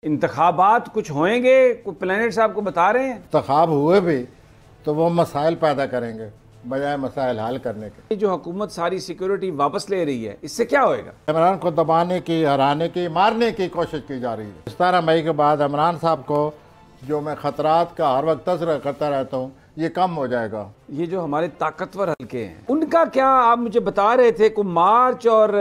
इंतखाबात कुछ होंगे, कोई प्लैनेट्स आपको बता रहे हैं? इंतखाब हुए भी तो वो मसाइल पैदा करेंगे बजाय मसाइल हल करने के। ये जो हुकूमत सारी सिक्योरिटी वापस ले रही है, इससे क्या होएगा? इमरान को दबाने की, हराने की, मारने की कोशिश की जा रही है। 17 मई के बाद इमरान साहब को जो मैं ख़तरात का हर वक्त तज़किरा करता रहता हूँ, ये कम हो जाएगा। ये जो हमारे ताकतवर हल्के हैं, उनका क्या आप मुझे बता रहे थे कि मार्च और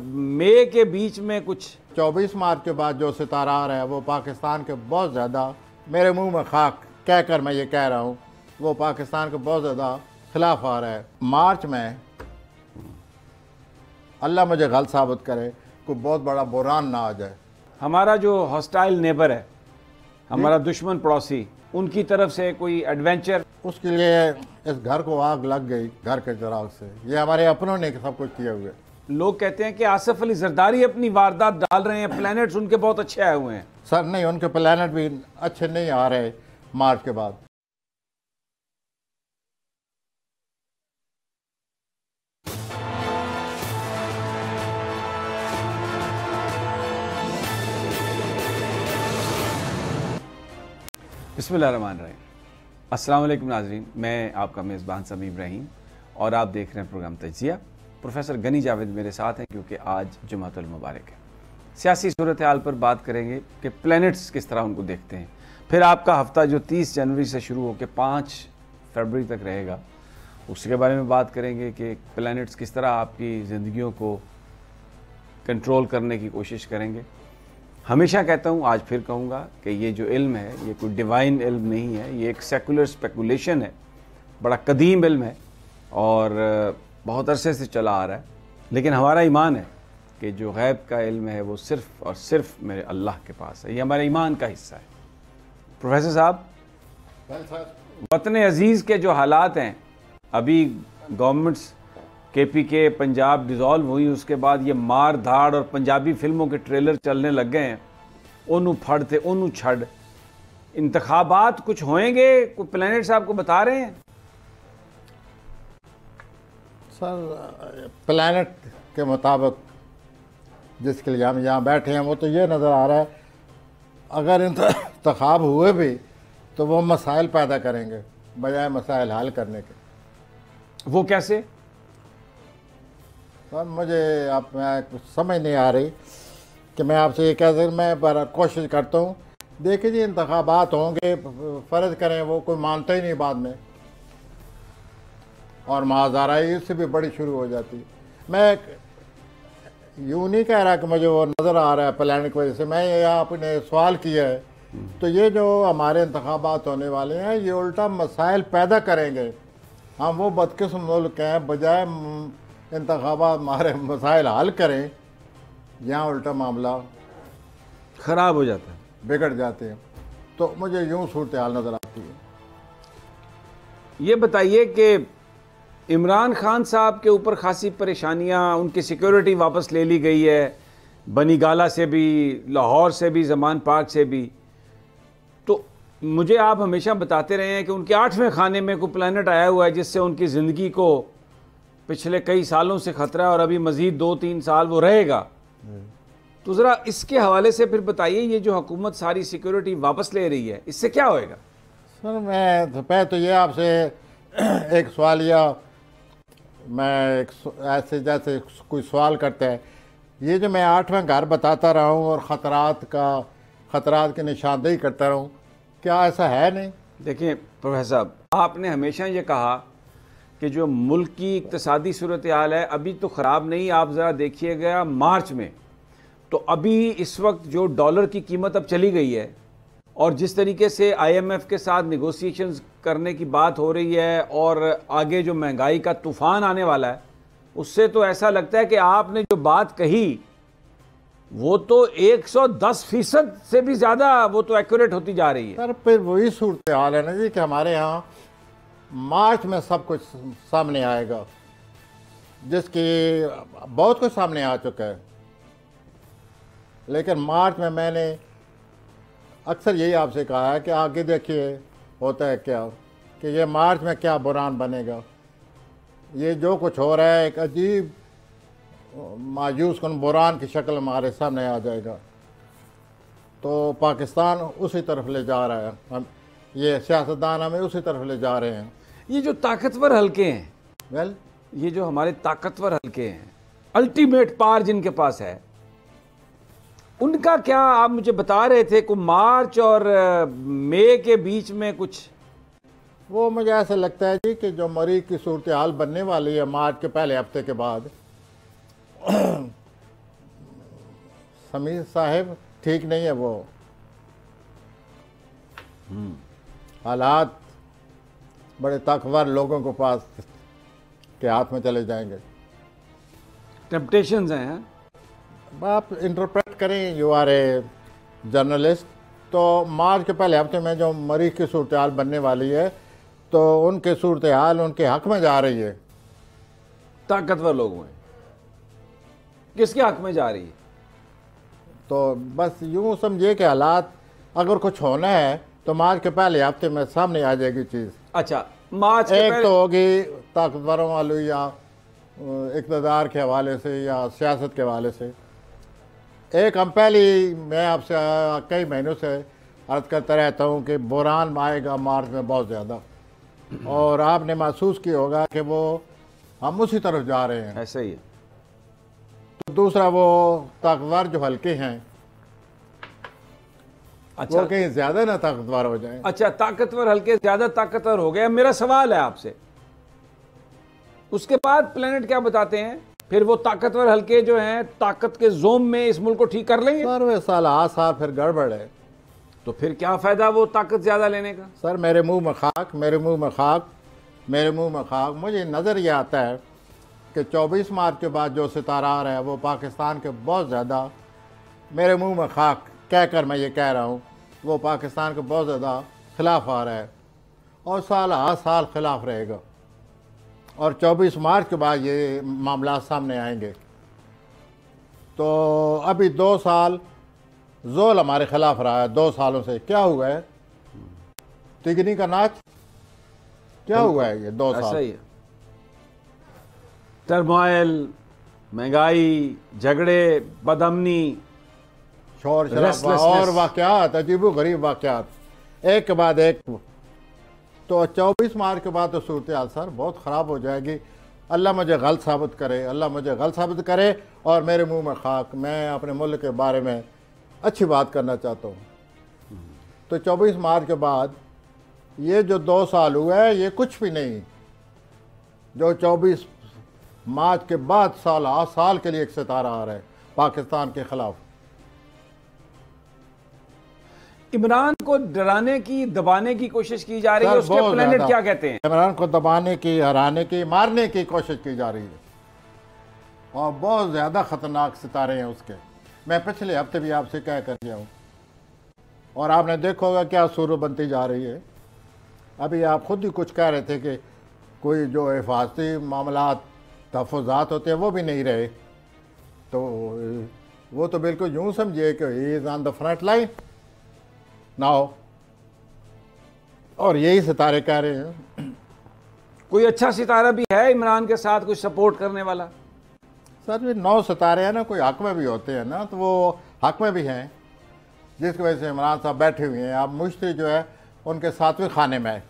मई के बीच में कुछ 24 मार्च के बाद जो सितारा आ रहा है वो पाकिस्तान के बहुत ज़्यादा, मेरे मुंह में खाक कहकर मैं ये कह रहा हूँ, वो पाकिस्तान के बहुत ज़्यादा खिलाफ आ रहा है। मार्च में अल्लाह मुझे गलत साबित करे, कोई बहुत बड़ा बुरान ना आ जाए। हमारा जो हॉस्टाइल नेबर है, हमारा दुश्मन पड़ोसी, उनकी तरफ से कोई एडवेंचर, उसके लिए इस घर को आग लग गई घर के चिराग से। ये हमारे अपनों ने सब कुछ किए हुए। लोग कहते हैं कि आसिफ अली जरदारी अपनी वारदात डाल रहे हैं, प्लैनेट्स उनके बहुत अच्छे आए हुए हैं। सर नहीं, उनके प्लैनेट भी अच्छे नहीं आ रहे मार्च के बाद। बिस्मिल्लाहिर्रहमानिर्रहीम। अस्सलाम वालेकुम नाज़रीन, मैं आपका मेज़बान समीम रहीम और आप देख रहे हैं प्रोग्राम तजिया। प्रोफेसर गनी जावेद मेरे साथ हैं क्योंकि आज जुमातुल मुबारक है। सियासी सूरत हाल पर बात करेंगे कि प्लैनेट्स किस तरह उनको देखते हैं। फिर आपका हफ्ता जो 30 जनवरी से शुरू होकर 5 फरवरी तक रहेगा, उसके बारे में बात करेंगे कि प्लैनेट्स किस तरह आपकी ज़िंदगियों को कंट्रोल करने की कोशिश करेंगे। हमेशा कहता हूँ, आज फिर कहूँगा कि ये जो इल्म है ये कोई डिवाइन इल्म नहीं है, ये एक सेकुलर स्पेकुलेशन है, बड़ा कदीम इल्म है और बहुत अरसे से चला आ रहा है। लेकिन हमारा ईमान है कि जो गैब का इल्म है वो सिर्फ़ और सिर्फ मेरे अल्लाह के पास है। ये हमारे ईमान का हिस्सा है। प्रोफेसर साहब, वतन अजीज़ के जो हालात हैं, अभी गवर्नमेंट्स KPK पंजाब डिज़ोल्व हुई, उसके बाद ये मार धाड़ और पंजाबी फिल्मों के ट्रेलर चलने लग गए हैं, उन फड़ थे उन छड़। इंतखाबात कुछ होंगे, कोई प्लैनेट्स आपको बता रहे हैं? सर प्लैनेट के मुताबिक जिसके लिए हम यहाँ बैठे हैं वो तो ये नज़र आ रहा है, अगर इंतखाब हुए भी तो वो मसाइल पैदा करेंगे बजाय मसाइल हल करने के। वो कैसे? सर मुझे आप मैं कुछ समझ नहीं आ रही कि मैं आपसे ये कह सकूँ। मैं पर कोशिश करता हूँ, देखिए जी इंतखाबात होंगे, फ़र्ज़ करें वो कोई मानता ही नहीं बाद में और माज़ाराई इससे भी बड़ी शुरू हो जाती। मैं यूँ नहीं कह रहा कि मुझे वो नज़र आ रहा है प्लान की वजह से। मैं ये आपने सवाल किया है तो ये जो हमारे इंतखाबात होने वाले हैं ये उल्टा मसाइल पैदा करेंगे। हम वो बदकिस्म मुल्क हैं, बजाय इंतखाबात हमारे मसाइल हल करें, यहाँ उल्टा मामला ख़राब हो जाता है, बिगड़ जाते हैं। तो मुझे यूँ सूरत हाल नज़र आती है। ये बताइए कि इमरान खान साहब के ऊपर खासी परेशानियां, उनकी सिक्योरिटी वापस ले ली गई है, बनी गाला से भी, लाहौर से भी, ज़मान पार्क से भी। तो मुझे आप हमेशा बताते रहे हैं कि उनके 8वें खाने में कोई प्लैनेट आया हुआ है जिससे उनकी ज़िंदगी को पिछले कई सालों से ख़तरा है और अभी मज़ीद 2-3 साल वो रहेगा। तो ज़रा इसके हवाले से फिर बताइए, ये जो हुकूमत सारी सिक्योरिटी वापस ले रही है, इससे क्या होएगा? सर मैं पहले तो ये आपसे एक सवालिया, मैं ऐसे जैसे कोई सवाल करता है, ये जो मैं 8वां घर बताता रहा हूँ और ख़तरात की निशानदेही करता रहा हूँ, क्या ऐसा है नहीं? देखिए प्रोफेसर साहब, आपने हमेशा ये कहा कि जो मुल्क की इक़्तिसादी सूरत हाल है अभी तो ख़राब नहीं। आप ज़रा देखिएगा मार्च में, तो अभी इस वक्त जो डॉलर की कीमत अब चली गई है और जिस तरीके से IMF के साथ निगोशिएशंस करने की बात हो रही है और आगे जो महंगाई का तूफ़ान आने वाला है, उससे तो ऐसा लगता है कि आपने जो बात कही वो तो 110% से भी ज़्यादा वो तो एक्यूरेट होती जा रही है। सर फिर वही सूरत हाल है ना जी कि हमारे यहाँ मार्च में सब कुछ सामने आएगा, जिसकी बहुत कुछ सामने आ चुका है। लेकिन मार्च में मैंने अक्सर यही आपसे कहा है कि आगे देखिए होता है क्या, कि ये मार्च में क्या बुरान बनेगा। ये जो कुछ हो रहा है एक अजीब मायूस कन बुरान की शक्ल हमारे सामने आ जाएगा। तो पाकिस्तान उसी तरफ ले जा रहा है, हम ये सियासतदान हमें उसी तरफ ले जा रहे हैं। ये जो ताकतवर हल्के हैं, वेल ये जो हमारे ताकतवर हल्के हैं, अल्टीमेट पावर जिनके पास है, उनका क्या आप मुझे बता रहे थे को मार्च और मई के बीच में कुछ? वो मुझे ऐसा लगता है जी कि जो मरीज की सूरत हाल बनने वाली है मार्च के पहले हफ्ते के बाद, समीर साहब ठीक नहीं है। वो हालात बड़े ताकतवर लोगों के पास के हाथ में चले जाएंगे। टेम्पटेशंस हैं। आप इंटरप्रेट करें, यू आर ए जर्नलिस्ट। तो मार्च के पहले हफ्ते में जो मरीज की सूरत हाल बनने वाली है, तो उनके सूरत हाल उनके हक में जा रही है। ताकतवर लोगों में किसके हक में जा रही है? तो बस यूँ समझिए कि हालात अगर कुछ होना है तो मार्च के पहले हफ्ते में सामने आ जाएगी चीज़। अच्छा, मार्च के एक पहले... तो होगी ताकतवरों वाली या इक़्तिदार के हवाले से या सियासत के हवाले से। एक हम पहले मैं आपसे कई महीनों से अर्ज़ करता रहता हूँ कि बुरान आएगा मार्च में बहुत ज़्यादा, और आपने महसूस किया होगा कि वो हम उसी तरफ जा रहे हैं। ऐसा ही है। तो दूसरा वो ताकतवर जो हल्के हैं, अच्छा, वो कहीं ज़्यादा ना ताकतवर हो जाए। अच्छा, ताकतवर हल्के ज़्यादा ताकतवर हो गए। मेरा सवाल है आपसे, उसके बाद प्लेनेट क्या बताते हैं? फिर वो ताकतवर हल्के जो हैं ताकत के जोम में इस मुल्क को ठीक कर लेंगे? सर वे साल 8 साल फिर गड़बड़ है, तो फिर क्या फ़ायदा वो ताकत ज़्यादा लेने का? सर मेरे मुंह में खाक, मेरे मुंह में खाक, मेरे मुंह में खाक। मुझे नज़र ये आता है कि 24 मार्च के बाद जो सितारा आ रहा है वो पाकिस्तान के बहुत ज़्यादा, मेरे मुंह में खाक कह कर मैं ये कह रहा हूँ, वो पाकिस्तान के बहुत ज़्यादा खिलाफ आ रहा है और साल हर साल खिलाफ रहेगा। और 24 मार्च के बाद ये मामला सामने आएंगे। तो अभी 2 साल जोल हमारे खिलाफ रहा है। 2 सालों से क्या हुआ है? तिगनी का नाच क्या हुआ है ये 2 साल? ऐसा ही है। टर्मोइल, महंगाई, झगड़े, बदअमनी, शोर शराबा और वाक़यात, अजीबो गरीब वाक़यात एक के बाद एक। तो 24 मार्च के बाद तो सूरत हाल सर बहुत ख़राब हो जाएगी। अल्लाह मुझे गलत साबित करे, अल्लाह मुझे गलत साबित करे। और मेरे मुंह में खाक, मैं अपने मुल्क के बारे में अच्छी बात करना चाहता हूँ। तो 24 मार्च के बाद ये जो 2 साल हुआ है ये कुछ भी नहीं। जो 24 मार्च के बाद साल 8 साल के लिए एक सितारा आ रहा है पाकिस्तान के खिलाफ। इमरान को डराने की, दबाने की कोशिश की जा रही है। उसके प्लेनेट क्या कहते हैं? इमरान को दबाने की, हराने की, मारने की कोशिश की जा रही है और बहुत ज़्यादा ख़तरनाक सितारे हैं उसके। मैं पिछले हफ्ते भी आपसे कह कर गया हूँ और आपने देखा होगा क्या सूरत बनती जा रही है। अभी आप खुद ही कुछ कह रहे थे कि कोई जो हिफाजती मामलात, तहफ़्फ़ुज़ात होते हैं वो भी नहीं रहे। तो वो तो बिल्कुल यूँ समझिए कि he is on the front line now. और यही सितारे कह रहे हैं। कोई अच्छा सितारा भी है इमरान के साथ, कुछ सपोर्ट करने वाला? सर ये 9 सितारे हैं ना, कोई हक में भी होते हैं ना, तो वो हक में भी हैं जिसकी वजह से इमरान साहब बैठे हुए हैं। अब मुश्तरी जो है उनके 7वें खाने में है।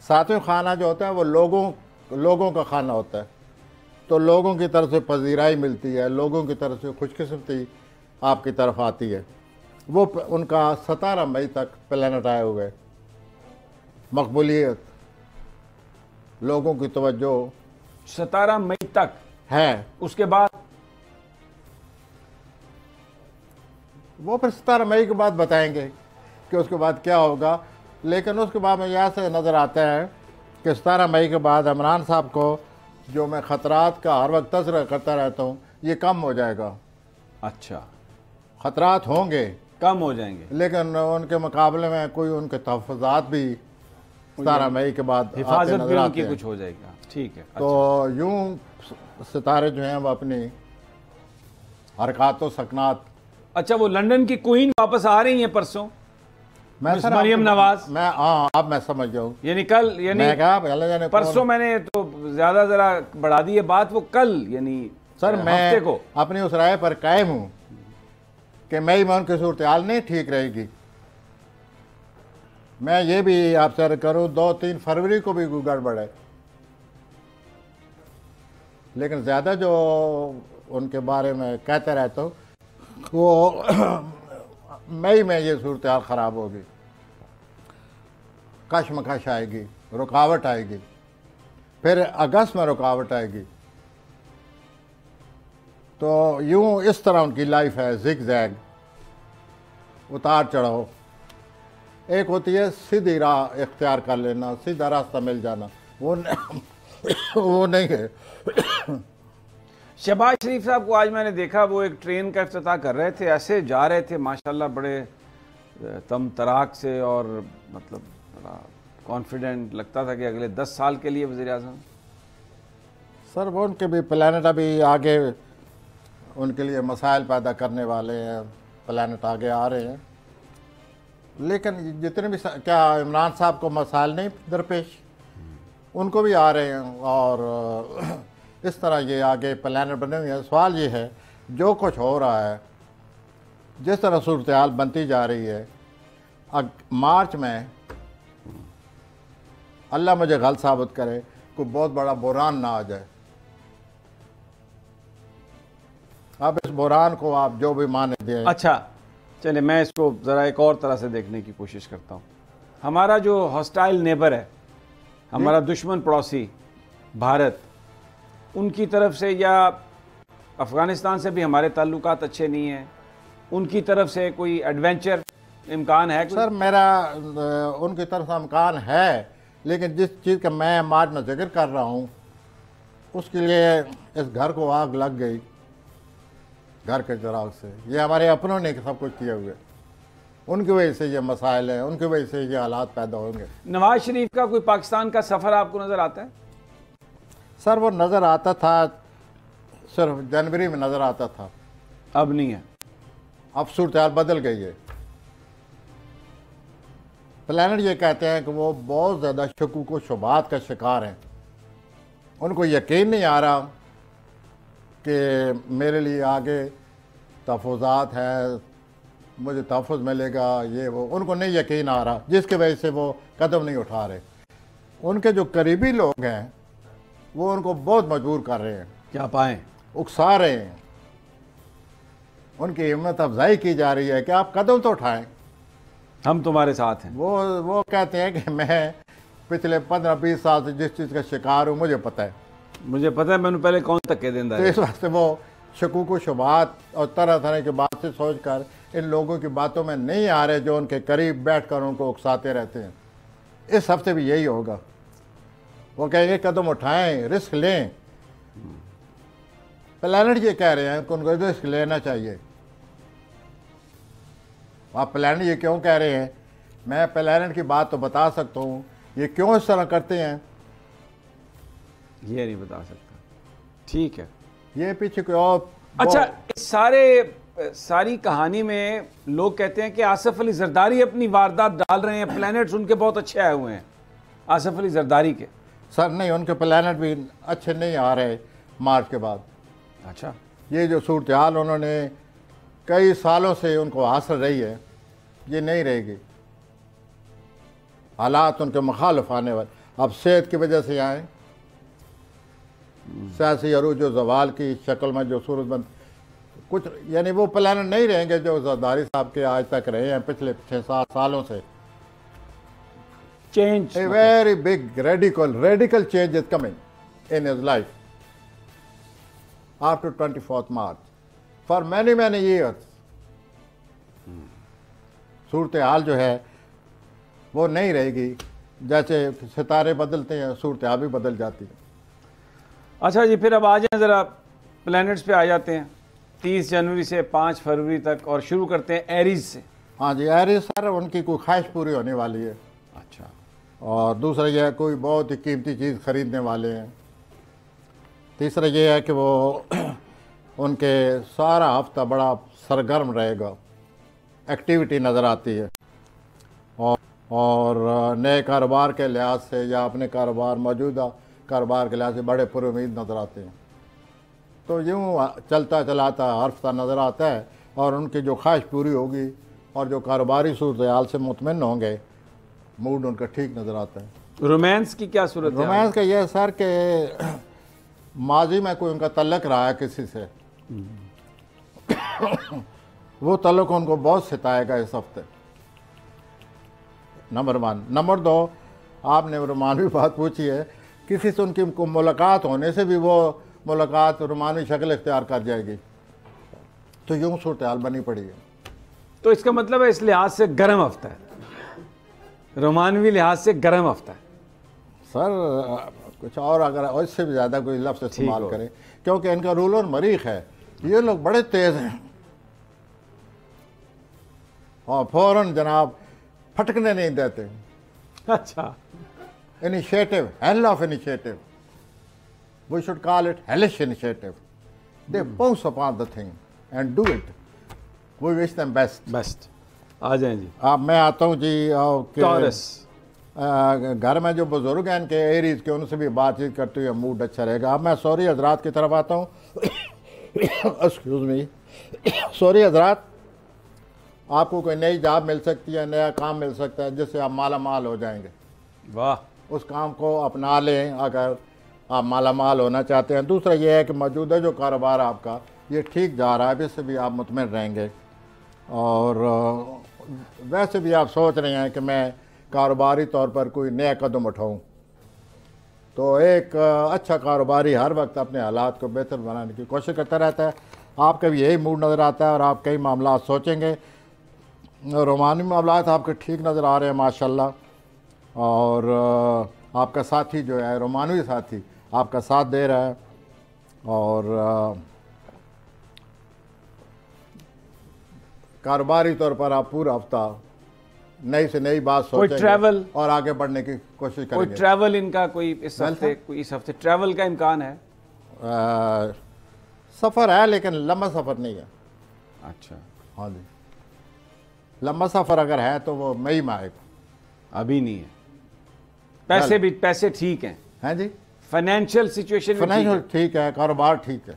7वें खाना जो होता है वो लोगों का खाना होता है। तो लोगों की तरफ से पजीराई मिलती है, लोगों की तरफ से खुशकिस्मती आपकी तरफ आती है। वो उनका 17 मई तक प्लेनेट आए हुए, मकबूलियत, लोगों की तवज्जो 17 मई तक है। उसके बाद वो फिर 17 मई के बाद बताएंगे कि उसके बाद क्या होगा। लेकिन उसके बाद में यहाँ से नज़र आता है कि 17 मई के बाद इमरान साहब को जो मैं ख़तरात का हर वक्त तज़किरा करता रहता हूँ ये कम हो जाएगा। अच्छा, ख़तरात होंगे, कम हो जाएंगे, लेकिन उनके मुकाबले में कोई उनके तहफ़्फ़ुज़ात भी 17 मई के बाद हिफाजत भी उनकी कुछ हो जाएगा। ठीक है। तो यूं सितारे जो हैं वो अपनी हरकत व सकनात। अच्छा, वो लंदन की क्वीन वापस आ रही हैं परसों, मरियम नवाज। मैं हाँ अब मैं समझ गया हूँ। यानी कल, यानी परसों मैंने तो ज़्यादा ज़रा बढ़ा दी है बात, वो कल यानी सर मैं हफ्ते को अपनी उस राय पर कायम हूँ कि कि मई में उनकी सूरत हाल नहीं ठीक रहेगी। मैं ये भी आपसे अर्ज करूँ 2-3 फरवरी को भी कोई गड़बड़ है, लेकिन ज़्यादा जो उनके बारे में कहते रहते हो वो मई में ये सूरत हाल ख़राब होगी, कशमकश आएगी, रुकावट आएगी, फिर अगस्त में रुकावट आएगी। तो यूँ इस तरह उनकी लाइफ है, जिग जैग, उतार चढ़ाव। एक होती है सीधी राह इख्तियार कर लेना, सीधा रास्ता मिल जाना, वो नहीं है। शहबाज शरीफ साहब को आज मैंने देखा, वो एक ट्रेन का इफ्तिताह कर रहे थे, ऐसे जा रहे थे माशाल्लाह बड़े तम तराक से, और मतलब बड़ा कॉन्फिडेंट लगता था कि अगले 10 साल के लिए वज़ीर आज़म। सर वो उनके भी प्लानट अभी आगे उनके लिए मसाइल पैदा करने वाले हैं, प्लानट आगे आ रहे हैं, लेकिन जितने भी क्या इमरान साहब को मसाइल नहीं दरपेश, उनको भी आ रहे हैं, और इस तरह ये आगे प्लानट बने हुए हैं। सवाल ये है जो कुछ हो रहा है, जिस तरह सूरत हाल बनती जा रही है, मार्च में अल्लाह मुझे गलत साबित करे, कोई बहुत बड़ा बुरान ना आ जाए। अब इस बुरान को आप जो भी माने दें। अच्छा चलिए, मैं इसको ज़रा एक और तरह से देखने की कोशिश करता हूँ। हमारा जो हॉस्टाइल नेबर है, हमारा दुश्मन पड़ोसी भारत, उनकी तरफ से या अफ़गानिस्तान से भी हमारे ताल्लुकात अच्छे नहीं हैं, उनकी तरफ से कोई एडवेंचर इम्कान है? सर मेरा उनकी तरफ से इम्कान है, लेकिन जिस चीज़ का मैं मार्च में जिक्र कर रहा हूँ उसके लिए इस घर को आग लग गई, घर के चिराग से। ये हमारे अपनों ने सब कुछ किए हुए, उनकी वजह से ये मसाइल हैं, उनकी वजह से ये हालात पैदा होंगे। नवाज शरीफ का कोई पाकिस्तान का सफ़र आपको नज़र आता है? सर वो नज़र आता था, सिर्फ जनवरी में नज़र आता था, अब नहीं है। अब सूरत हाल बदल गई है। प्लानट ये कहते हैं कि वो बहुत ज़्यादा शकूक व शुबात का शिकार हैं, उनको यकीन नहीं आ रहा कि मेरे लिए आगे तहफ़्फ़ुज़ात है, मुझे तहफ़्फ़ुज़ मिलेगा, ये वो उनको नहीं यकीन आ रहा, जिसकी वजह से वो कदम नहीं उठा रहे। उनके जो करीबी लोग हैं वो उनको बहुत मजबूर कर रहे हैं, क्या पाएं, उकसा रहे हैं, उनकी हिम्मत अफजाई की जा रही है कि आप कदम तो उठाएं, हम तुम्हारे साथ हैं। वो कहते हैं कि मैं पिछले 15-20 साल से जिस चीज़ का शिकार हूँ मुझे पता है, मैंने पहले कौन धक्के देंदा तो है। इस वास्ते वो शकूक व शुबात और तरह तरह की बात से सोच कर इन लोगों की बातों में नहीं आ रहे जो उनके करीब बैठ कर उनको उकसाते रहते हैं। इस हफ्ते भी यही होगा, वो कहेंगे कदम उठाएं, रिस्क लें। प्लानट ये कह रहे हैं कि उनको रिस्क लेना चाहिए। आप प्लानट ये क्यों कह रहे हैं, मैं प्लानट की बात तो बता सकता हूँ, ये क्यों इस तरह करते हैं ये नहीं बता सकता। ठीक है, ये पीछे कोई और। अच्छा, इस सारी कहानी में लोग कहते हैं कि आसिफ अली जरदारी अपनी वारदात डाल रहे हैं, प्लैनेट्स उनके बहुत अच्छे आए हुए हैं, आसिफ अली जरदारी के। सर नहीं, उनके प्लानट भी अच्छे नहीं आ रहे मार्च के बाद। अच्छा, ये जो सूरत हाल उन्होंने कई सालों से उनको हासिल रही है, ये नहीं रहेगी। हालात उनके मुखालिफ आने वाले, अब सेहत की वजह से आए, सियासी अरूज जो जवाल की शक्ल में जो सूरत बंद कुछ, यानी वो प्लानट नहीं रहेंगे जो जरदारी साहब के आज तक रहे हैं पिछले 6-7 सालों से। Change, A very big radical change is coming in his life after 24th March for many years. सूरत हाल जो है वो नहीं रहेगी, जैसे सितारे बदलते हैं सूरत हाल भी बदल जाती है। अच्छा जी, फिर अब आ जाएं ज़रा प्लैनेट्स पे आ जाते हैं। 30 जनवरी से 5 फरवरी तक, और शुरू करते हैं एरीज से। हाँ जी, एरीज सर उनकी कोई ख्वाहिश पूरी होने वाली है। अच्छा, और दूसरा यह है कोई बहुत ही कीमती चीज़ खरीदने वाले हैं। तीसरा यह है कि वो उनके सारा हफ्ता बड़ा सरगर्म रहेगा, एक्टिविटी नज़र आती है, और नए कारोबार के लिहाज से या अपने कारोबार मौजूदा कारोबार के लिहाज से बड़े पुरुमीद नज़र आते हैं। तो यूँ चलता चलाता हर हफ्ता नज़र आता है और उनकी जो ख्वाहिश पूरी होगी और जो कारोबारी सूरत हाल से मुतमिन होंगे, मूड उनका ठीक नज़र आता है। रोमांस की क्या सूरत है? रोमांस का यह है सर कि माजी में कोई उनका तल्लक रहा है किसी से, वो तल्लक उनको बहुत सताएगा इस हफ्ते, नंबर 1। नंबर 2, आपने रोमानवी बात पूछी है, किसी से उनकी मुलाकात होने से भी वो मुलाकात रोमानवी शक्ल इख्तियार कर जाएगी, तो यूँ सूरत हाल बनी पड़ी है। तो इसका मतलब है इस लिहाज से गर्म हफ्ता है, रोमानवी लिहाज से गर्म हफ्ता है सर। कुछ और अगर इससे भी ज़्यादा कोई लफ्ज़ इस्तेमाल करें, क्योंकि इनका रूल और मरीख है, ये लोग बड़े तेज़ हैं और फ़ौरन जनाब फटकने नहीं देते। अच्छा, initiative, hell of initiative, we should call it hellish initiative. They pounce upon the thing and do it. We wish them best. आ जाएं जी। अब मैं आता हूँ जी टॉरस, घर में जो बुजुर्ग हैं इनके एरीज के, उनसे भी बातचीत करते हुए मूड अच्छा रहेगा। अब मैं सॉरी हजरात की तरफ आता हूँ। एक्सक्यूज मी, सॉरी हजरात, आपको कोई नई जॉब मिल सकती है, नया काम मिल सकता है जिससे आप माला माल हो जाएंगे। वाह, उस काम को अपना लें अगर आप माला माल होना चाहते हैं। दूसरा ये है कि मौजूदा जो कारोबार आपका ये ठीक जा रहा है, इससे भी आप मुतमिन रहेंगे। और वैसे भी आप सोच रहे हैं कि मैं कारोबारी तौर पर कोई नया कदम उठाऊं, तो एक अच्छा कारोबारी हर वक्त अपने हालात को बेहतर बनाने की कोशिश करता रहता है। आपका भी यही मूड नज़र आता है और आप कई मामला सोचेंगे। रोमानी मामलात आपके ठीक नज़र आ रहे हैं माशाल्लाह, और आपका साथी जो है रोमानवी साथी आपका साथ दे रहा है, और कारोबारी तौर पर आप पूरा हफ्ता नई से नई बात सोचेंगे ट्रैवल और आगे बढ़ने की कोशिश करेंगे। कोई ट्रैवल इनका कोई इस हफ्ते ट्रैवल का इम्कान है? सफ़र है लेकिन लंबा सफ़र नहीं है। अच्छा, हाँ जी, लंबा सफ़र अगर है तो वो मई में आएगा, अभी नहीं है। पैसे ठीक हैं? हैं जी, फाइनेंशियल सिचुएशन फाइनेंशियल ठीक है, कारोबार ठीक है,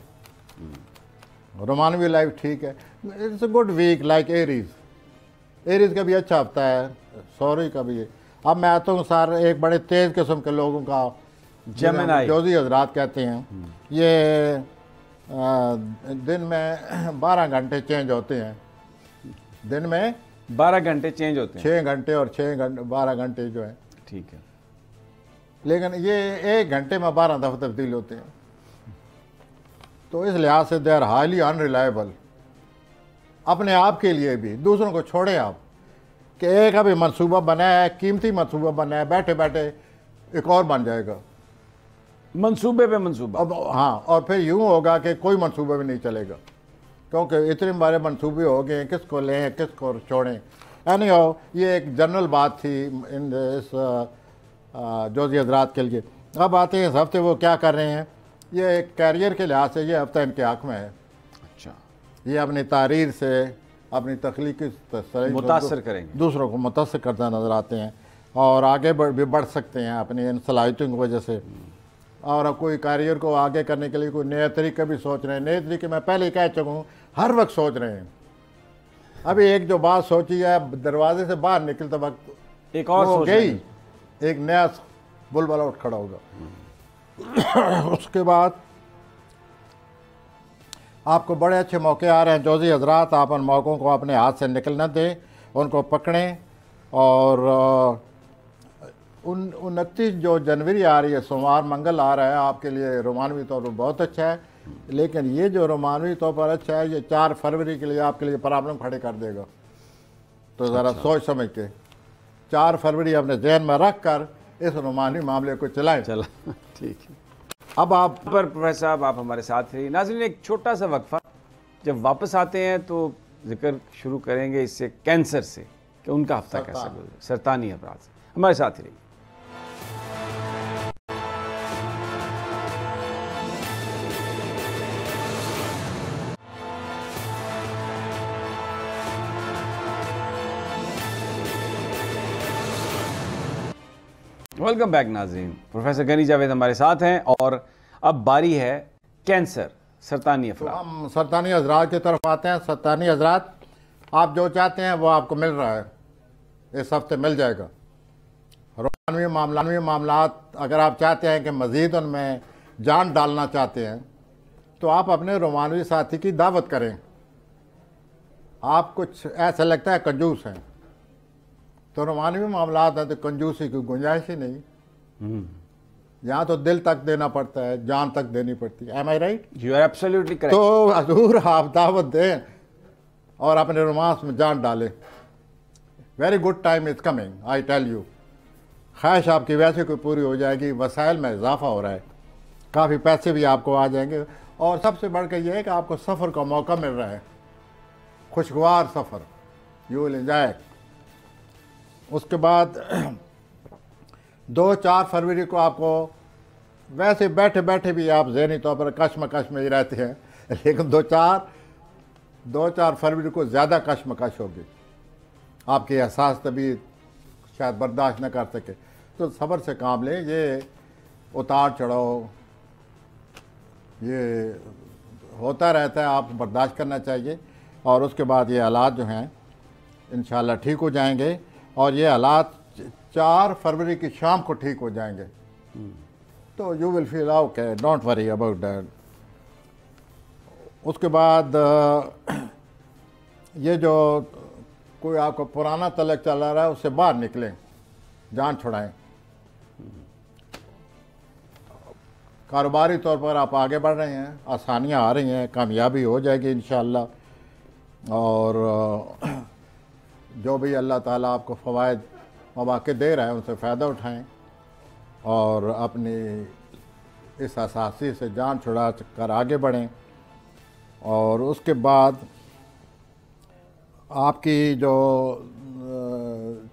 रोमानवी लाइफ ठीक है। It's a good week like Aries का भी अच्छा हफ्ता है, सॉरी का भी है। अब मैं आता हूँ सर एक बड़े तेज़ किस्म के लोगों का, जेमिनी, जोजी हजरात कहते हैं। ये दिन में 12 घंटे चेंज होते हैं, दिन में 12 घंटे चेंज होते हैं, 6 घंटे और 6 घंटे 12 घंटे जो है, ठीक है। लेकिन ये 1 घंटे में 12 दफ़ा तब्दील होते हैं। तो इस लिहाज से दे आर हाईली अनरिलायबल, अपने आप के लिए भी, दूसरों को छोड़ें आप, कि एक अभी मंसूबा बना है, कीमती मंसूबा बना है, बैठे बैठे एक और बन जाएगा, मंसूबे पे मंसूबा। अब हाँ, और फिर यूँ होगा कि कोई मंसूबा भी नहीं चलेगा, क्योंकि इतने बारे मंसूबे हो गए, किसको लें किसको छोड़ें। एनीहाउ, ये एक जनरल बात थी इन इस जोजी हजरात के लिए। अब आते हैं इस हफ्ते वो क्या कर रहे हैं। ये कैरियर के लिहाज से ये हफ्ता इनके हक़ में है। अच्छा, ये अपनी तारीर से, अपनी तख्लीकी मुतासर करेंगे, दूसरों को मुतासर करता नज़र आते हैं, और आगे भी बढ़ सकते हैं अपनी इन सलाहियतों की वजह से। और अब कोई कैरियर को आगे करने के लिए कोई नया तरीका भी सोच रहे हैं। नए तरीके मैं पहले ही कह चुका हूँ, हर वक्त सोच रहे हैं। अभी एक जो बात सोची है, दरवाजे से बाहर निकलते वक्त एक और हो सोच गई, एक नया बुलबुला उठ खड़ा होगा। उसके बाद आपको बड़े अच्छे मौके आ रहे हैं जोजी हजरात, आप उन मौक़ों को अपने हाथ से निकल न दें, उनको पकड़ें। और 29 जो जनवरी आ रही है, सोमवार मंगल आ रहा है, आपके लिए रोमानवी तौर पर बहुत अच्छा है। लेकिन ये जो रोमानवी तौर पर अच्छा है, ये 4 फरवरी के लिए आपके लिए प्रॉब्लम खड़े कर देगा। तो ज़रा सोच समझ के 4 फरवरी अपने जहन में रख कर इस रोमानी मामले को चलाएं। चला, ठीक है। अब आप पर प्रोफेसर साहब आप हमारे साथ रहिए। नाज़रीन, एक छोटा सा वक्फा, जब वापस आते हैं तो जिक्र शुरू करेंगे इससे, कैंसर से, कि उनका हफ्ता कैसा गुजरा, सरतानी अमराज से। हमारे साथ ही रहिए। वेलकम बैक नाज़रीन, प्रोफेसर गनी जावेद हमारे साथ हैं, और अब बारी है कैंसर सरतानी तो अफराद। हम सरतानी हजरात की तरफ आते हैं। सरतानी हजरात, आप जो चाहते हैं वो आपको मिल रहा है, इस हफ्ते मिल जाएगा। रोमानवी मामलात अगर आप चाहते हैं कि मज़ीद उनमें जान डालना चाहते हैं तो आप अपने रोमानवी साथी की दावत करें। आप कुछ ऐसा लगता है कंजूस हैं, तो रोमानवी मामलात हैं तो कंजूसी की गुंजाइश ही नहीं। यहाँ तो दिल तक देना पड़ता है, जान तक देनी पड़ती है। Am I right? You are absolutely correct. तो हजूर आप दावत दें और अपने रोमांस में जान डालें। Very good time is coming, I tell you. ख्वाहिश आपकी वैसे कोई पूरी हो जाएगी, वसाइल में इजाफा हो रहा है, काफ़ी पैसे भी आपको आ जाएंगे, और सबसे बढ़कर यह है कि आपको सफ़र का मौका मिल रहा है, खुशगवार सफ़र, यू विल एंजॉय। उसके बाद 2-4 फरवरी को आपको वैसे बैठे बैठे भी आप ज़हनी तौर पर कश्मकश में ही रहते हैं, लेकिन 2-4 फरवरी को ज़्यादा कश्मकश होगी, आपकी एहसास तबीयत शायद बर्दाश्त न कर सके, तो सब्र से काम लें। ये उतार चढ़ाव ये होता रहता है, आप बर्दाश्त करना चाहिए। और उसके बाद ये हालात जो हैं इंशाल्लाह ठीक हो जाएंगे, और ये हालात 4 फरवरी की शाम को ठीक हो जाएंगे। तो you will feel okay, don't worry about that. उसके बाद ये जो कोई आपको पुराना तलक चल रहा है उससे बाहर निकलें, जान छुड़ाएं। कारोबारी तौर पर आप आगे बढ़ रहे हैं, आसानियाँ आ रही हैं, कामयाबी हो जाएगी इंशाअल्लाह। और जो भी अल्लाह ताला आपको फ़वाइद मौक़े दे रहा है उनसे फ़ायदा उठाएं, और अपनी इस असासी से जान छुड़ा कर आगे बढ़ें। और उसके बाद आपकी जो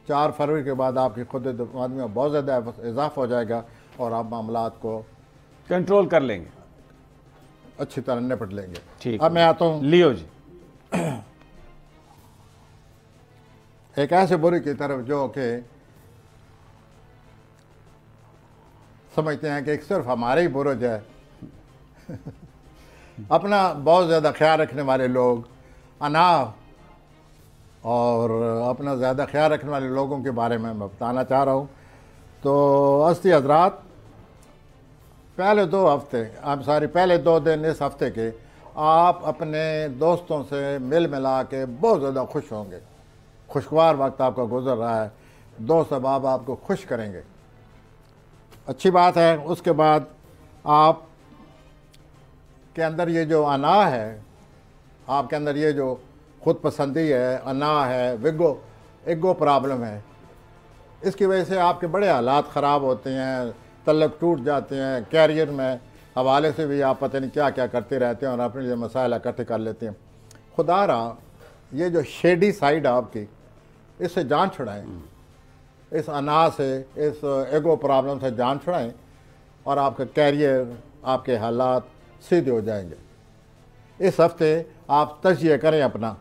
4 फरवरी के बाद आपकी खुद एतमादी में बहुत ज़्यादा इजाफा हो जाएगा, और आप मामलात को कंट्रोल कर लेंगे, अच्छी तरह निपट लेंगे। ठीक। अब मैं आता हूँ लियो जी, एक ऐसे बुरे की तरफ जो कि समझते हैं कि एक सिर्फ हमारे ही बुरुज है। अपना बहुत ज़्यादा ख्याल रखने वाले लोग, अनाह और अपना ज़्यादा ख्याल रखने वाले लोगों के बारे में मैं बताना चाह रहा हूँ। तो अस्ती हजरात, पहले 2 दिन इस हफ्ते के आप अपने दोस्तों से मिल मिला के बहुत ज़्यादा खुश होंगे। खुशगवार वक्त आपका गुजर रहा है, दोस्त अहबाब आपको खुश करेंगे, अच्छी बात है। उसके बाद आप के अंदर ये जो अना है, आपके अंदर ये जो खुद पसंदी है, अना है, ईगो प्रॉब्लम है, इसकी वजह से आपके बड़े हालात ख़राब होते हैं, तल्लक टूट जाते हैं, कैरियर में हवाले से भी आप पता नहीं क्या क्या करते रहते हैं और अपने लिए मसाइल इकट्ठे कर लेते हैं। खुदारा ये जो शेडी साइड आपकी, इससे जान छुड़ाएं, इस अना से, इस ईगो प्रॉब्लम से जान छुड़ाएं, और आपका कैरियर, आपके हालात सीधे हो जाएंगे। इस हफ्ते आप तजिया करें अपना,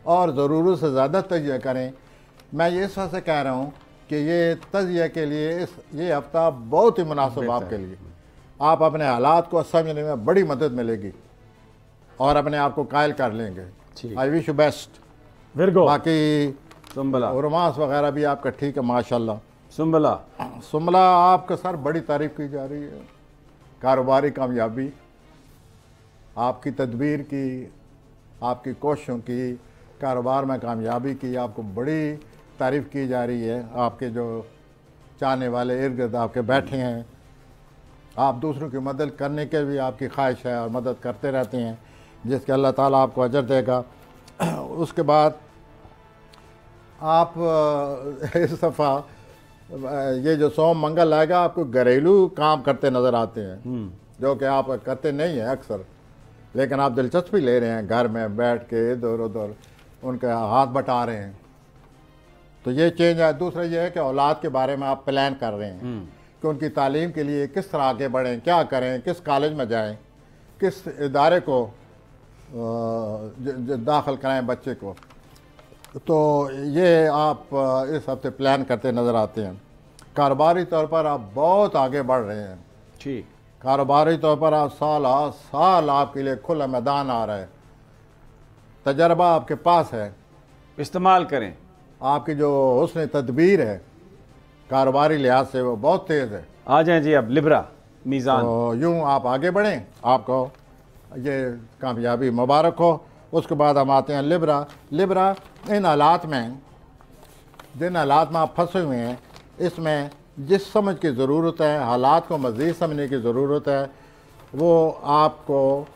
और ज़रूरत से ज़्यादा तजिया करें। मैं ये इस वजह से कह रहा हूँ कि ये तजिया के लिए ये हफ्ता बहुत ही मुनासिब आपके लिए। आप अपने हालात को समझने में बड़ी मदद मिलेगी और अपने आप को कायल कर लेंगे। I wish you best. बाकी सुम्बला रोमांस वगैरह भी आपका ठीक है माशाल्लाह। सुम्बला आपका सर बड़ी तारीफ की जा रही है, कारोबारी कामयाबी, आपकी तदबीर की, आपकी कोशिशों की, कारोबार में कामयाबी की आपको बड़ी तारीफ़ की जा रही है। आपके जो चाहने वाले इर्द गिर्द आपके बैठे हैं, आप दूसरों की मदद करने के भी आपकी ख्वाहिश है और मदद करते रहते हैं, जिसके अल्लाह ताला आपको अजर देगा। उसके बाद आप इस दफ़ा ये जो सोम मंगल आएगा आपको घरेलू काम करते नज़र आते हैं, जो कि आप करते नहीं हैं अक्सर, लेकिन आप दिलचस्पी ले रहे हैं, घर में बैठ के इधर उधर उनके हाथ बटा रहे हैं, तो ये चेंज है। दूसरा ये है कि औलाद के बारे में आप प्लान कर रहे हैं कि उनकी तालीम के लिए किस तरह आगे बढ़ें, क्या करें, किस कॉलेज में जाएं, किस इदारे को दाखिल कराएं बच्चे को। तो ये आप इस हफ्ते प्लान करते नज़र आते हैं। कारोबारी तौर पर आप बहुत आगे बढ़ रहे हैं। ठीक, कारोबारी तौर पर आज साल आपके लिए खुला मैदान आ रहा है, तजर्बा आपके पास है, इस्तेमाल करें। आपकी जो हुस्न तदबीर है कारोबारी लिहाज से वो बहुत तेज़ है। आ जाएं जी अब लिब्रा मीज़ान। तो यूँ आप आगे बढ़ें, आपको ये कामयाबी मुबारक हो। उसके बाद हम आते हैं लिब्रा। लिब्रा इन हालात में, जिन हालात में आप फंसे हुए हैं, इसमें जिस समझ की ज़रूरत है, हालात को मज़ीद समझने की ज़रूरत है, वो आपको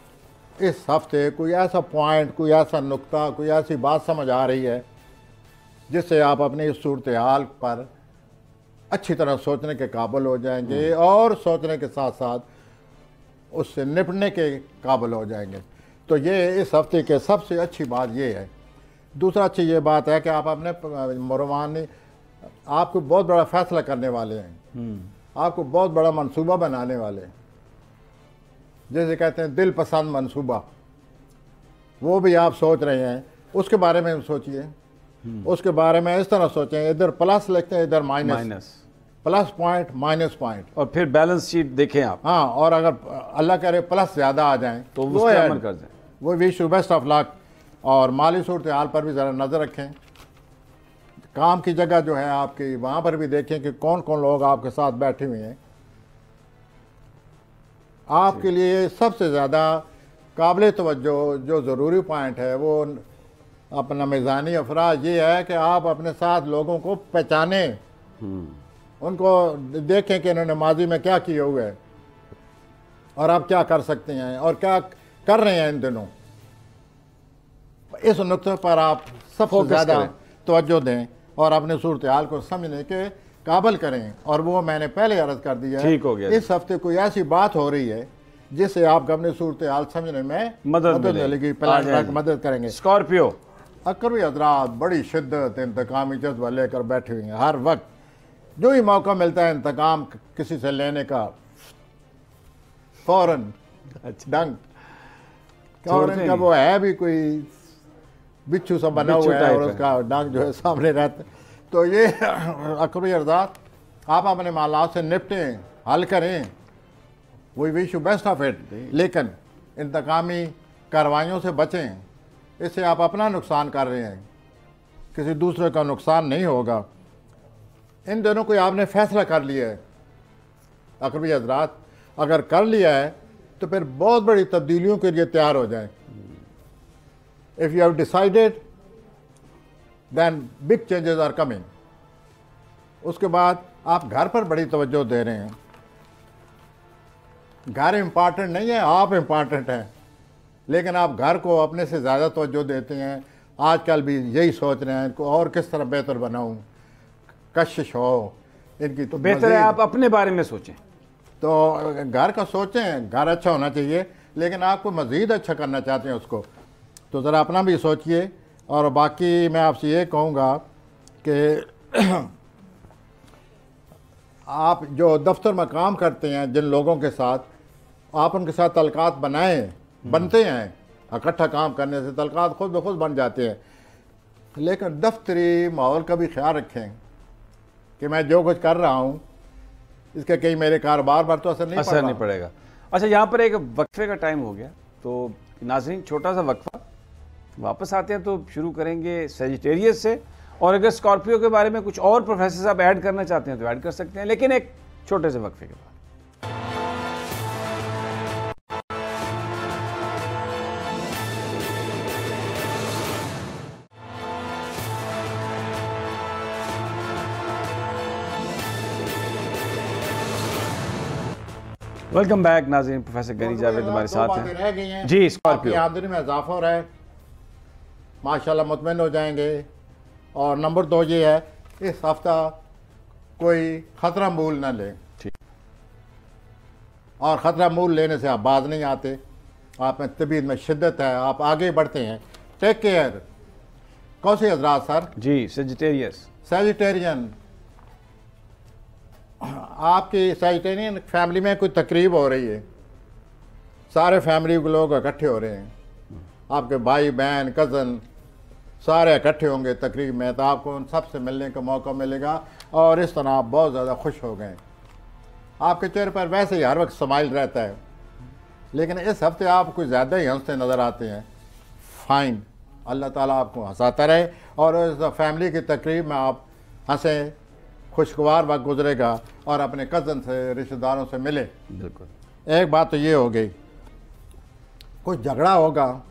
इस हफ्ते कोई ऐसा पॉइंट, कोई ऐसा नुक्ता, कोई ऐसी बात समझ आ रही है जिससे आप अपनी इस सूरत हाल पर अच्छी तरह सोचने के काबिल हो जाएंगे और सोचने के साथ साथ उससे निपटने के काबिल हो जाएंगे। तो ये इस हफ्ते के सबसे अच्छी बात ये है। दूसरा अच्छी ये बात है कि आप अपने मुरवानी, आपको बहुत बड़ा फैसला करने वाले हैं, आपको बहुत बड़ा मंसूबा बनाने वाले हैं, जैसे कहते हैं दिल पसंद मंसूबा, वो भी आप सोच रहे हैं। उसके बारे में सोचिए, उसके बारे में इस तरह सोचें, इधर प्लस लिखते हैं, इधर minus, plus point minus point, और फिर बैलेंस शीट देखें आप। हाँ, और अगर अल्लाह करे प्लस ज़्यादा आ जाएं तो वो अमल कर दें। वो wish you best of luck. और माली सूरत हाल पर भी ज़रा नज़र रखें। काम की जगह जो है आपकी, वहाँ पर भी देखें कि कौन कौन लोग आपके साथ बैठे हुए हैं। आपके लिए सबसे ज़्यादा काबिल तवज्जो जो ज़रूरी पॉइंट है वो अपना मिज़ानी अफराज ये है कि आप अपने साथ लोगों को पहचानें, उनको देखें कि इन्होंने माजी में क्या किए हुए है और आप क्या कर सकते हैं और क्या कर रहे हैं इन दिनों। इस नुक्ते पर आप सबसे ज़्यादा तवज्जो दें और अपने सूरत हाल को समझने के काबिल करें। और वो मैंने पहले अर्ज़ कर दिया है, ठीक हो गया। इस हफ्ते कोई ऐसी बात हो रही है जिससे आप अपने सूरत हाल समझने में मदद मिलेगी, प्लान मदद करेंगे। स्कॉर्पियो अक्कर भी हजरात बड़ी शिद्दत इंतकामी जज्बा लेकर बैठे हुए हैं। हर वक्त जो ही मौका मिलता है इंतकाम किसी से लेने का, फौरन डंक। और इनका वो है भी कोई बिच्छू सा बना हुआ है और उसका डंक जो है सामने रहता है। तो ये अक्कर भी हजरात, आप अपने मालात से निपटें, हल करें, we wish you best of it. लेकिन इंतकामी कार्रवाइयों से बचें, इससे आप अपना नुकसान कर रहे हैं, किसी दूसरे का नुकसान नहीं होगा। इन दोनों को आपने फैसला कर लिया है अकरबी हजरात, अगर कर लिया है तो फिर बहुत बड़ी तब्दीलियों के लिए तैयार हो जाएं। If you have decided then big changes are coming. उसके बाद आप घर पर बड़ी तवज्जो दे रहे हैं। घर इम्पॉर्टेंट नहीं है, आप इम्पॉर्टेंट हैं, लेकिन आप घर को अपने से ज़्यादा तवज्जो देते हैं। आजकल भी यही सोच रहे हैं इनको और किस तरह बेहतर बनाऊं, कशिश हो इनकी। तो बेहतर है आप अपने बारे में सोचें। तो घर का सोचें, घर अच्छा होना चाहिए, लेकिन आपको मज़ीद अच्छा करना चाहते हैं उसको, तो ज़रा अपना भी सोचिए। और बाकी मैं आपसे ये कहूँगा कि आप जो दफ्तर में काम करते हैं, जिन लोगों के साथ आप उनके साथ तलकात बनते हैं, इकट्ठा काम करने से तलकात खुद ब खुद बन जाते हैं। लेकिन दफ्तरी माहौल का भी ख्याल रखें कि मैं जो कुछ कर रहा हूँ इसका कहीं मेरे कारोबार पर तो असर नहीं पड़ेगा। अच्छा, यहाँ पर एक वक्फे का टाइम हो गया, तो नाज़रीन छोटा सा वक्फा, वापस आते हैं तो शुरू करेंगे सेजिटेरियस से। और अगर स्कॉर्पियो के बारे में कुछ और प्रोफेसर साहब ऐड करना चाहते हैं तो ऐड कर सकते हैं, लेकिन एक छोटे से वक्फे के बाद। वेलकम बैक नाज़रीन, प्रोफेसर गनी जावेद हमारे साथ हैं। रह गई हैं जी, स्कॉर्पियो आमदनी में इजाफा हो रहा है, माशाल्लाह मुतमईन हो जाएंगे। और नंबर 2 ये है, इस हफ्ता कोई ख़तरा मूल ना लें। ठीक। और ख़तरा मूल लेने से आप बाज नहीं आते, आप में तबीयत में शिद्दत है, आप आगे बढ़ते हैं। Take care. कौन से हजरात सर? जी, सेजिटेरियस, सेजिटेरियन। आपकी सेजिटेरियन फैमिली में कोई तकरीब हो रही है, सारे फैमिली के लोग इकट्ठे हो रहे हैं, आपके भाई बहन कज़न सारे इकट्ठे होंगे तकरीब में, तो आपको उन सब से मिलने का मौका मिलेगा और इस तरह आप बहुत ज़्यादा खुश हो गए। आपके चेहरे पर वैसे ही हर वक्त स्माइल रहता है, लेकिन इस हफ्ते आप कुछ ज़्यादा ही हंसते नज़र आते हैं। फाइन, अल्लाह ताला आपको हंसाता रहे और इस फैमिली की तकरीब में आप हंसें, खुशगवार वक्त गुजरेगा और अपने कज़न से, रिश्तेदारों से मिले। बिल्कुल। एक बात तो ये हो गई, कुछ झगड़ा होगा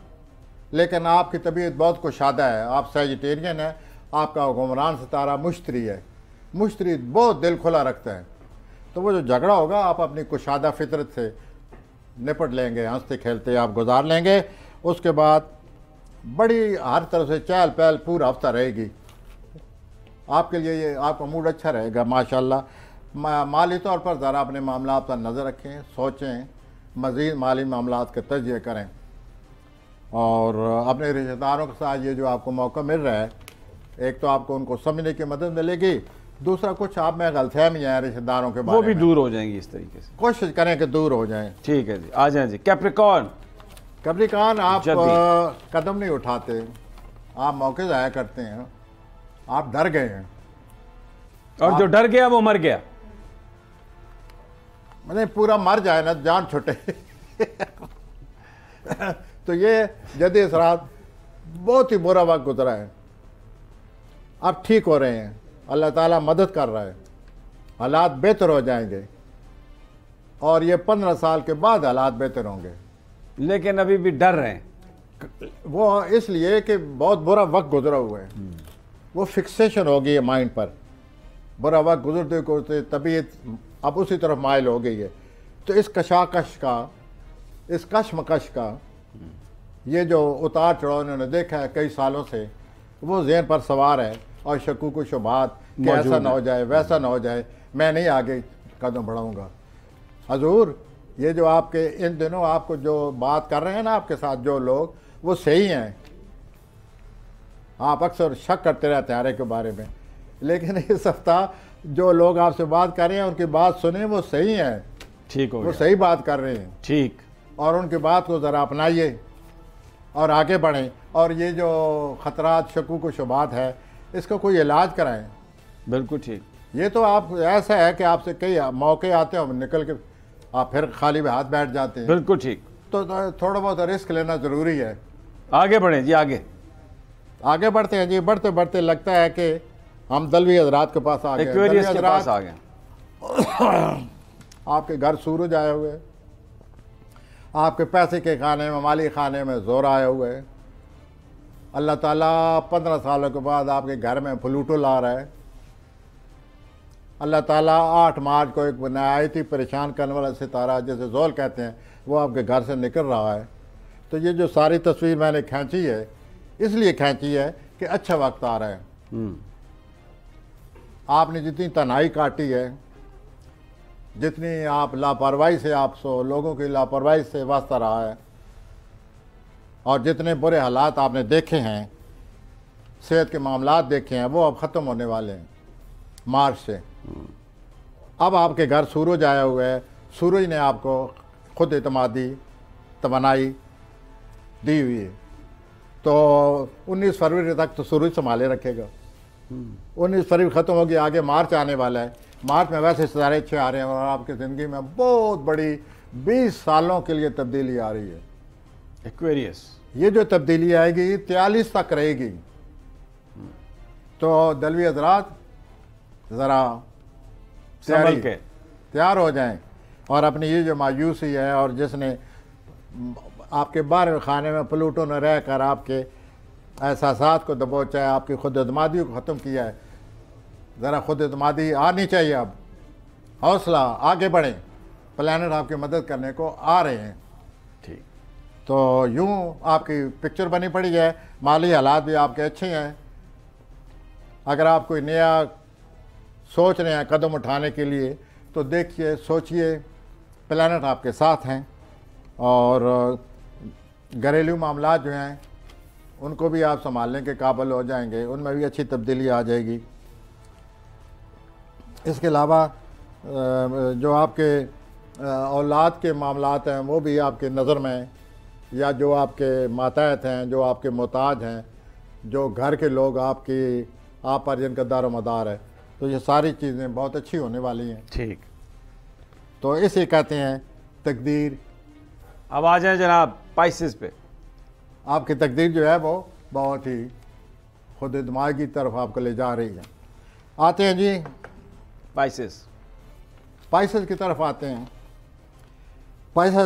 लेकिन आपकी तबीयत बहुत कुशादा है, आप सैजिटेरियन है, आपका हुक्मरान सितारा मुश्तरी है, मुश्तरी बहुत दिल खुला रखता है, तो वो जो झगड़ा होगा आप अपनी कुशादा फितरत से निपट लेंगे, हंसते खेलते आप गुजार लेंगे। उसके बाद बड़ी हर तरह से चहल पहल पूरा हफ्ता रहेगी आपके लिए, ये आपका मूड अच्छा रहेगा माशाल्लाह। माली तौर पर ज़रा अपने मामला पर नज़र रखें, सोचें, मज़ीद माली मामला के तजिए करें और अपने रिश्तेदारों के साथ ये जो आपको मौका मिल रहा है, एक तो आपको उनको समझने की मदद मिलेगी, दूसरा कुछ आप में गलतफहमियाँ हैं रिश्तेदारों के बारे में, वो भी दूर हो जाएंगी इस तरीके से। कोशिश करें कि दूर हो जाएं। ठीक है जी, आ जाए जी। कैप्रिकॉर्न, कैप्रिकॉर्न आप कदम नहीं उठाते, आप मौके ज़ाया करते हैं, आप डर गए हैं और जो डर गया वो मर गया। मैंने पूरा मर जाए ना, जान छुटे तो ये जदी असरात बहुत ही बुरा वक्त गुजरा है, अब ठीक हो रहे हैं, अल्लाह ताला मदद कर रहा है, हालात बेहतर हो जाएंगे और ये 15 साल के बाद हालात बेहतर होंगे। लेकिन अभी भी डर रहे हैं, वो इसलिए कि बहुत बुरा वक्त गुजरा हुआ है, वो फिक्सेशन हो गई है माइंड पर, बुरा वक्त गुजरते गुजरते तबीयत अब उसी तरफ माइल हो गई है। तो इस कशाकश का, इस कशमकश का ये जो उतार चढ़ाव उन्होंने देखा है कई सालों से, वो ज़हन पर सवार है और शकूक व शुबहात कि ऐसा ना हो जाए, वैसा ना हो जाए, मैं नहीं आगे कदम बढ़ाऊँगा। हजूर, ये जो आपके इन दिनों आपको जो बात कर रहे हैं ना आपके साथ जो लोग, वो सही हैं, आप अक्सर शक करते रहते हैं हर एक के बारे में, लेकिन इस हफ्ता जो लोग आपसे बात कर रहे हैं उनकी बात सुने, वो सही हैं, ठीक हो वो गया। सही बात कर रहे हैं, ठीक, और उनकी बात को ज़रा अपनाइए और आगे बढ़ें। और ये जो ख़तरात, शकूक व शुबहात है, इसका कोई इलाज कराएं। बिल्कुल ठीक। ये तो आप ऐसा है कि आपसे कई मौके आते हैं, निकल के आप फिर खाली हाथ बैठ जाते हैं। बिल्कुल ठीक। तो थोड़ा बहुत रिस्क लेना ज़रूरी है। आगे बढ़े जी, आगे बढ़ते हैं जी। बढ़ते बढ़ते लगता है कि हम दलवी हजरात के पास आ गए। एक्वेरियस के पास आ गए। आपके घर सूरज आए हुए, आपके पैसे के खाने में, माली खाने में जोर आए हुए। अल्लाह ताला 15 सालों के बाद आपके घर में प्लूटो ला रहा है। अल्लाह ताला 8 मार्च को एक नहायती परेशान करने वाला सितारा जैसे जोल कहते हैं, वो आपके घर से निकल रहा है। तो ये जो सारी तस्वीर मैंने खींची है, इसलिए खींची है कि अच्छा वक्त आ रहा है। आपने जितनी तन्हाई काटी है, जितनी आप लापरवाही से, आप लोगों की लापरवाही से वास्ता रहा है, और जितने बुरे हालात आपने देखे हैं, सेहत के मामलात देखे हैं, वो अब ख़त्म होने वाले हैं मार्च से। अब आपके घर सूरज आया हुआ है। सूरज ने आपको खुद एतमादी, तमन्नाई दी हुई है। तो 19 फरवरी तक तो सूरज संभाले रखेगा। 19 फरवरी ख़त्म होगी, आगे मार्च आने वाला है। मार्च में वैसे सितारे अच्छे आ रहे हैं और आपकी ज़िंदगी में बहुत बड़ी 20 सालों के लिए तब्दीली आ रही है। एक्वेरियस, ये जो तब्दीली आएगी 43 तक रहेगी। तो दलवी हजरात ज़रा तैयार हो जाएं और अपनी ये जो मायूसी है, और जिसने आपके 12वें खाने में प्लूटो ने रह कर आपके एहसासात को दबोचा है, आपकी खुद एतमादी को ख़त्म किया है, ज़रा खुद एतमादी आनी चाहिए। अब हौसला, आगे बढ़ें, प्लैनेट आपकी मदद करने को आ रहे हैं। ठीक। तो यूँ आपकी पिक्चर बनी पड़ी है। माली हालात भी आपके अच्छे हैं। अगर आप कोई नया सोच रहे हैं कदम उठाने के लिए, तो देखिए, सोचिए, प्लैनेट आपके साथ हैं। और घरेलू मामला जो हैं उनको भी आप संभालने के काबिल हो जाएंगे, उनमें भी अच्छी तब्दीली आ जाएगी। इसके अलावा जो आपके औलाद के मामलात हैं, वो भी आपके नज़र में, या जो आपके मातहत हैं, जो आपके मोहताज हैं, जो घर के लोग आप पर जिनका दारो मदार है, तो ये सारी चीज़ें बहुत अच्छी होने वाली हैं। ठीक। तो इसे कहते हैं तकदीर। अब आ जाए जनाब स्पाइसेस पे। आपकी तकदीर जो है वो बहुत ही खुद दिमाग की तरफ आपको ले जा रही है। आते हैं जी स्पाइसेस की तरफ आते हैं। स्पाइसेस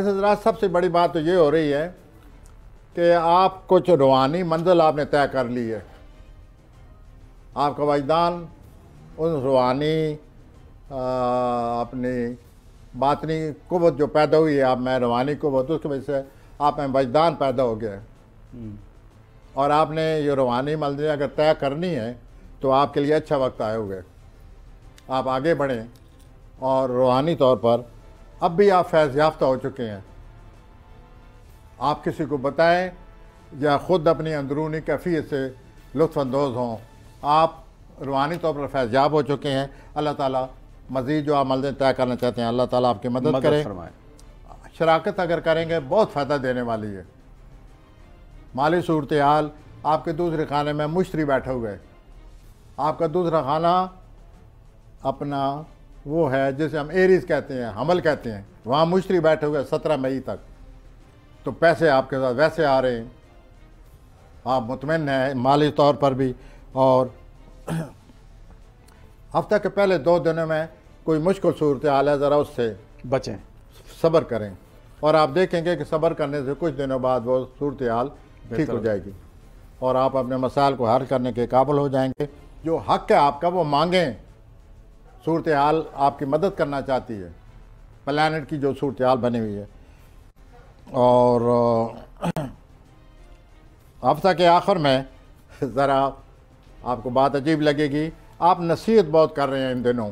हज़रात सबसे बड़ी बात तो ये हो रही है कि आप कुछ रूहानी मंजिल आपने तय कर ली है। आपका वजदान उन रूहानी अपनी बातनी कुव्वत जो पैदा हुई है, आप में रूहानी कुव्वत, उसकी वजह से आप में वजदान पैदा हो गया है। और आपने ये रूहानी मंजिल अगर तय करनी है तो आपके लिए अच्छा वक्त आए हुए। आप आगे बढ़ें और रूहानी तौर पर अब भी आप फैज़ याफ्ता हो चुके हैं। आप किसी को बताएं या ख़ुद अपनी अंदरूनी कैफियत से लुत्फ़अंदोज़ हों, आप रूहानी तौर पर फैज़ याब हो चुके हैं। अल्लाह ताला मज़ीद जो आप मंजिल तय करना चाहते हैं, अल्लाह ताला आपकी मदद करे। शराकत अगर करेंगे बहुत फ़ायदा देने वाली है। माली सूरत हाल, आपके दूसरे खाने में मुश्तरी बैठे हुए, आपका दूसरा खाना अपना वो है जिसे हम एरीज कहते हैं, हमल कहते हैं, वहाँ मुश्तरी बैठे हुए 17 मई तक। तो पैसे आपके साथ वैसे आ रहे हैं, आप मुतमईन हैं माली तौर पर भी। और हफ्ते के पहले 2 दिनों में कोई मुश्किल सूरत हाल है, ज़रा उससे बचें, सब्र करें और आप देखेंगे कि सब्र करने से कुछ दिनों बाद वो सूरत हाल ठीक हो जाएगी और आप अपने मसाइल को हल करने के काबिल हो जाएंगे। जो हक है आपका वो मांगें। सूरत हाल आपकी मदद करना चाहती है, प्लानट की जो सूरत हाल बनी हुई है। और हफ्ता के आखिर में ज़रा आपको बात अजीब लगेगी, आप नसीहत बहुत कर रहे हैं इन दिनों।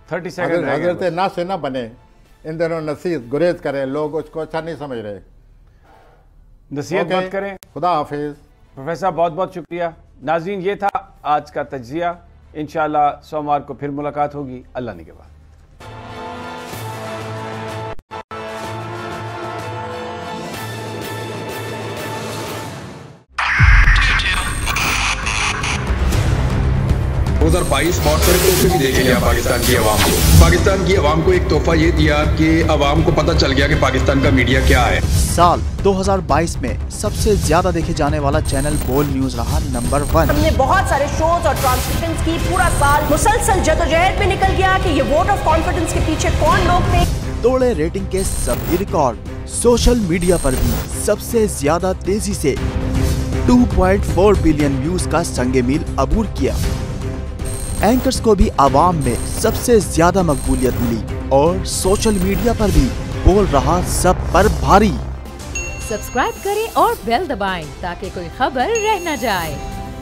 30 सेकंड हजरत ना से ना बने इन दिनों, नसीहत गुरेज करें, लोग उसको अच्छा नहीं समझ रहे। नसीहत मत करें। खुदा हाफिज़। प्रोफेसर बहुत बहुत शुक्रिया। नाज़रीन, ये था आज का तज्ज़िया। इंशाअल्लाह सोमवार को फिर मुलाकात होगी अल्लाह ने के बाद। बहुत सारे तोहफे भी देखे गया पाकिस्तान की आवाम को। पाकिस्तान की आवाम को एक तोहफा ये दिया कि आवाम को पता चल गया कि पाकिस्तान का मीडिया क्या है। साल 2022 में सबसे ज्यादा देखे जाने वाला चैनल बोल न्यूज रहा नंबर 1। हमने बहुत सारे शोज और ट्रांसमिशंस की, पूरा साल मुसलसल जदोजहद में निकल गया कि ये वोट ऑफ कॉन्फिडेंस के पीछे कौन लोग थे। तोड़े रेटिंग के सभी रिकॉर्ड। सोशल मीडिया पर भी सबसे ज्यादा तेजी से 2.4 बिलियन व्यूज का संगे मील अबूर किया। एंकर्स को भी आवाम में सबसे ज्यादा मकबूलियत मिली और सोशल मीडिया पर भी बोल रहा सब पर भारी। सब्सक्राइब करें और बेल दबाएं ताकि कोई खबर रह न जाए।